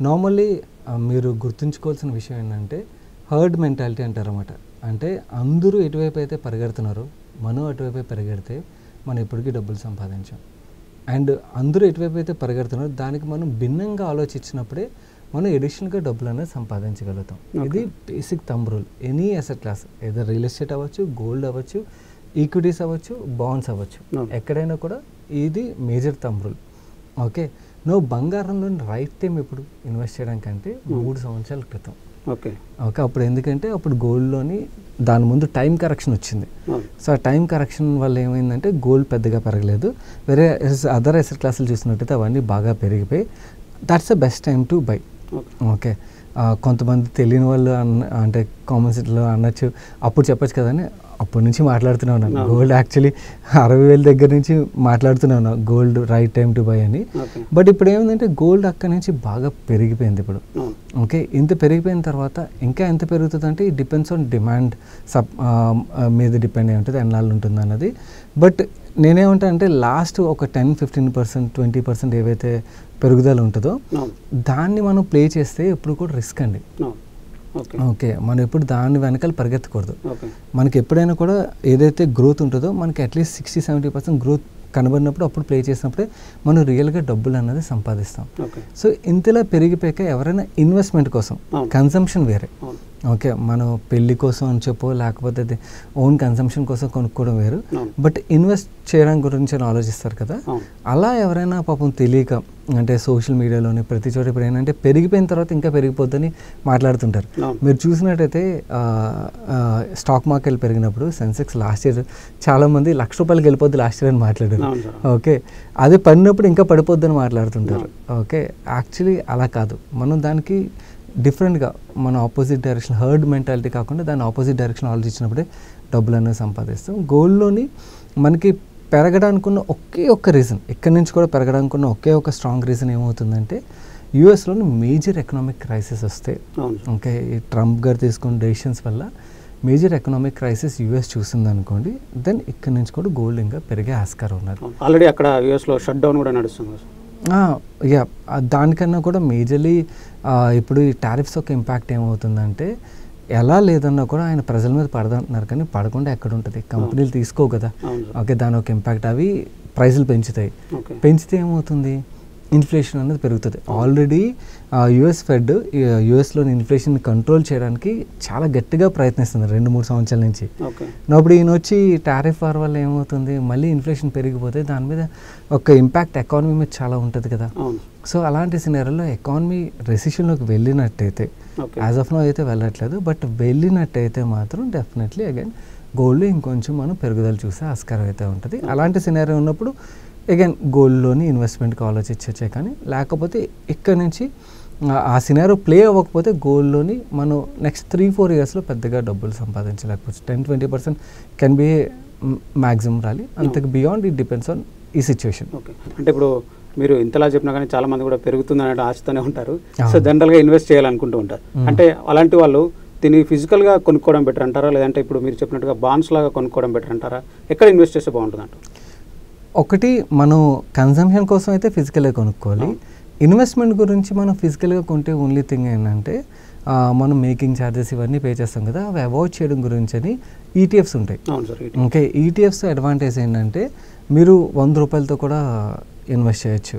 Normally మీరు గుర్తుంచుకోవాల్సిన విషయం ఏంటంటే హర్డ్ మెంటాలిటీ అంటారన్నమాట. అంటే అందరూ ఎటువైపు అయితే పరిగెడుతున్నారో మనం అటువైపే పరిగెడితే మనం ఎప్పటికీ డబ్బులు సంపాదించాం. అండ్ అందరూ ఎటువైపు అయితే పరిగెడుతున్నారో దానికి మనం భిన్నంగా ఆలోచించినప్పుడే మనం ఎడిషనల్గా డబ్బులు అనేది సంపాదించగలుగుతాం. ఇది basic thumb rule. Any asset class, ఏదో రియల్ ఎస్టేట్ అవ్వచ్చు, గోల్డ్ అవ్వచ్చు, ఈక్విటీస్ అవ్వచ్చు, బాండ్స్ అవ్వచ్చు, ఎక్కడైనా కూడా ఇది మేజర్ థంబ్ రూల్. ఓకే, నువ్వు బంగారంలో రైట్ టైం ఎప్పుడు ఇన్వెస్ట్ చేయడానికంటే 3 సంవత్సరాల క్రితం. ఓకే, అప్పుడు ఎందుకంటే అప్పుడు గోల్డ్లోని దాని ముందు టైం కరెక్షన్ వచ్చింది. సో ఆ టైం కరెక్షన్ వల్ల ఏమైందంటే గోల్డ్ పెద్దగా పెరగలేదు. వేరే అదర్ అసెట్ క్లాసులు చూసినట్టయితే అవన్నీ బాగా పెరిగిపోయి that's the best time to buy. Okay, కొంతమంది తెలియని వాళ్ళు అంటే కామెంట్స్లో అనొచ్చు, అప్పుడు చెప్పచ్చు కదని అప్పటి నుంచి మాట్లాడుతూనే ఉన్నాను. గోల్డ్ యాక్చువల్లీ 60,000 దగ్గర నుంచి మాట్లాడుతూనే ఉన్నాను gold right time to buy అని. బట్ ఇప్పుడు ఏమైందంటే గోల్డ్ అక్కడి నుంచి బాగా పెరిగిపోయింది ఇప్పుడు. ఓకే, ఇంత పెరిగిపోయిన తర్వాత ఇంకా ఎంత పెరుగుతుంది అంటే ఇట్ డిపెండ్స్ ఆన్ డిమాండ్ మీద డిపెండ్ అయి ఉంటుంది, ఎన్నాళ్ళు ఉంటుంది అన్నది. బట్ నేనేమంటా అంటే లాస్ట్ ఒక 10-15%, 20% ఏవైతే పెరుగుదల ఉంటుందో దాన్ని మనం ప్లే చేస్తే ఎప్పుడు కూడా రిస్క్ అండి. ఓకే, మనం ఎప్పుడు దాని వెనకాల పరిగెత్తకూడదు. మనకి ఎప్పుడైనా కూడా ఏదైతే గ్రోత్ ఉంటుందో మనకి అట్లీస్ట్ 60-70% గ్రోత్ కనబడినప్పుడు అప్పుడు ప్లే చేసినప్పుడే మనం రియల్గా డబ్బులు అన్నది సంపాదిస్తాం. సో ఇంతలా పెరిగిపోయాక ఎవరైనా ఇన్వెస్ట్మెంట్ కోసం, కన్సంప్షన్ వేరే. ఓకే, మనం పెళ్లి కోసం అని చెప్పో లేకపోతే ఓన్ కన్సంప్షన్ కోసం కొనుక్కోవడం వేరు. బట్ ఇన్వెస్ట్ చేయడం గురించి ఆలోచిస్తారు కదా, అలా ఎవరైనా పాపం తెలియక అంటే సోషల్ మీడియాలోని ప్రతి చోట ఇప్పుడు ఏంటంటే పెరిగిపోయిన తర్వాత ఇంకా పెరిగిపోద్దని మాట్లాడుతుంటారు. మీరు చూసినట్టయితే స్టాక్ మార్కెట్ పెరిగినప్పుడు సెన్సెక్స్ లాస్ట్ ఇయర్ చాలామంది ₹1,00,000 వెళ్ళిపోద్ది లాస్ట్ ఇయర్ అని మాట్లాడారు. ఓకే, అది పడినప్పుడు ఇంకా పడిపోద్దని మాట్లాడుతుంటారు. ఓకే, యాక్చువల్లీ అలా కాదు. మనం దానికి డిఫరెంట్గా మన ఆపోజిట్ డైరెక్షన్, హర్డ్ మెంటాలిటీ కాకుండా దాని ఆపోజిట్ డైరెక్షన్ ఆలోచించినప్పుడే డబ్బులు అనేది సంపాదిస్తాం. గోల్డ్లోని మనకి పెరగడానికి ఉన్న ఒకే ఒక్క రీజన్, ఇక్కడి నుంచి కూడా పెరగడానికి ఉన్న ఒకే ఒక స్ట్రాంగ్ రీజన్ ఏమవుతుందంటే యూఎస్లోని మేజర్ ఎకనామిక్ క్రైసిస్ వస్తే, ఓకే, ఈ ట్రంప్ గారు తీసుకున్న డెసిషన్స్ వల్ల మేజర్ ఎకనామిక్ క్రైసిస్ యూఎస్ చూసింది అనుకోండి, దెన్ ఇక్కడి నుంచి కూడా గోల్డ్ ఇంకా పెరిగే ఆస్కారం ఉన్నది. ఆల్రెడీ అక్కడ యూఎస్లో షట్ డౌన్ కూడా నడుస్తుంది. యా, దానికన్నా కూడా మేజర్లీ ఇప్పుడు ఈ టారిఫ్స్ యొక్క ఇంపాక్ట్ ఏమవుతుందంటే ఎలా లేదన్నా కూడా ఆయన ప్రజల మీద పడదంటున్నారు, కానీ పడకుండా ఎక్కడ ఉంటుంది, కంపెనీలు తీసుకోవు కదా. ఓకే, దాని ఒక ఇంపాక్ట్, అవి ప్రైజులు పెంచుతాయి. పెంచితే ఏమవుతుంది, ఇన్ఫ్లేషన్ అనేది పెరుగుతుంది. ఆల్రెడీ యుఎస్ ఫెడ్ యుఎస్లోని ఇన్ఫ్లేషన్ కంట్రోల్ చేయడానికి చాలా గట్టిగా ప్రయత్నిస్తుంది 2-3 సంవత్సరాల నుంచి. ఇప్పుడు ఈయన వచ్చి టారిఫ్ వార్ వల్ల ఏమవుతుంది, మళ్ళీ ఇన్ఫ్లేషన్ పెరిగిపోతే దాని మీద ఒక ఇంపాక్ట్ ఎకానమీ మీద చాలా ఉంటుంది కదా. సో అలాంటి సినారియోలో ఎకానమీ రెసిషన్లోకి వెళ్ళినట్టయితే, యాజ్ ఆఫ్ నో అయితే వెళ్ళట్లేదు, బట్ వెళ్ళినట్టయితే మాత్రం డెఫినెట్లీ అగైన్ గోల్డ్ ఇంకొంచెం మనం పెరుగుదల చూసే ఆస్కారం అయితే ఉంటుంది. అలాంటి సినారియో ఉన్నప్పుడు అగైన్ గోల్డ్లోని ఇన్వెస్ట్మెంట్కి ఆలోచించే, కానీ లేకపోతే ఇక్కడ నుంచి ఆ సినారో ప్లే అవ్వకపోతే గోల్డ్లోని మనం నెక్స్ట్ 3-4 ఇయర్స్లో పెద్దగా డబ్బులు సంపాదించలేకపోవచ్చు. 10-20% కెన్ బి మ్యాక్సిమం రాలి, అంతకు బియాండ్ ఇట్ డిపెండ్స్ ఆన్ ఈ సిచ్యువేషన్. ఓకే, అంటే ఇప్పుడు మీరు ఇంతలా చెప్పినా కానీ చాలా మంది కూడా పెరుగుతుంది అనే ఆశతోనే ఉంటారు. సో జనరల్గా ఇన్వెస్ట్ చేయాలనుకుంటూ ఉంటారు. అంటే అలాంటి వాళ్ళు దీన్ని ఫిజికల్గా కొనుక్కోవడం బెటర్ అంటారా, లేదంటే ఇప్పుడు మీరు చెప్పినట్టుగా బాండ్స్ లాగా కొనుక్కోవడం బెటర్ అంటారా? ఎక్కడ ఇన్వెస్ట్ చేస్తే బాగుంటుంది అంటారు? ఒకటి, మనం కన్సంప్షన్ కోసం అయితే ఫిజికల్గా కొనుక్కోవాలి. ఇన్వెస్ట్మెంట్ గురించి మనం ఫిజికల్గా కొంటే ఓన్లీ థింగ్ ఏంటంటే మనం మేకింగ్ ఛార్జెస్ ఇవన్నీ పే చేస్తాం కదా, అవి అవాయిడ్ చేయడం గురించి అని ఈటీఎఫ్స్ ఉంటాయి. ఓకే, ఈటీఎఫ్స్ అడ్వాంటేజ్ ఏంటంటే మీరు ₹100 కూడా ఇన్వెస్ట్ చేయొచ్చు.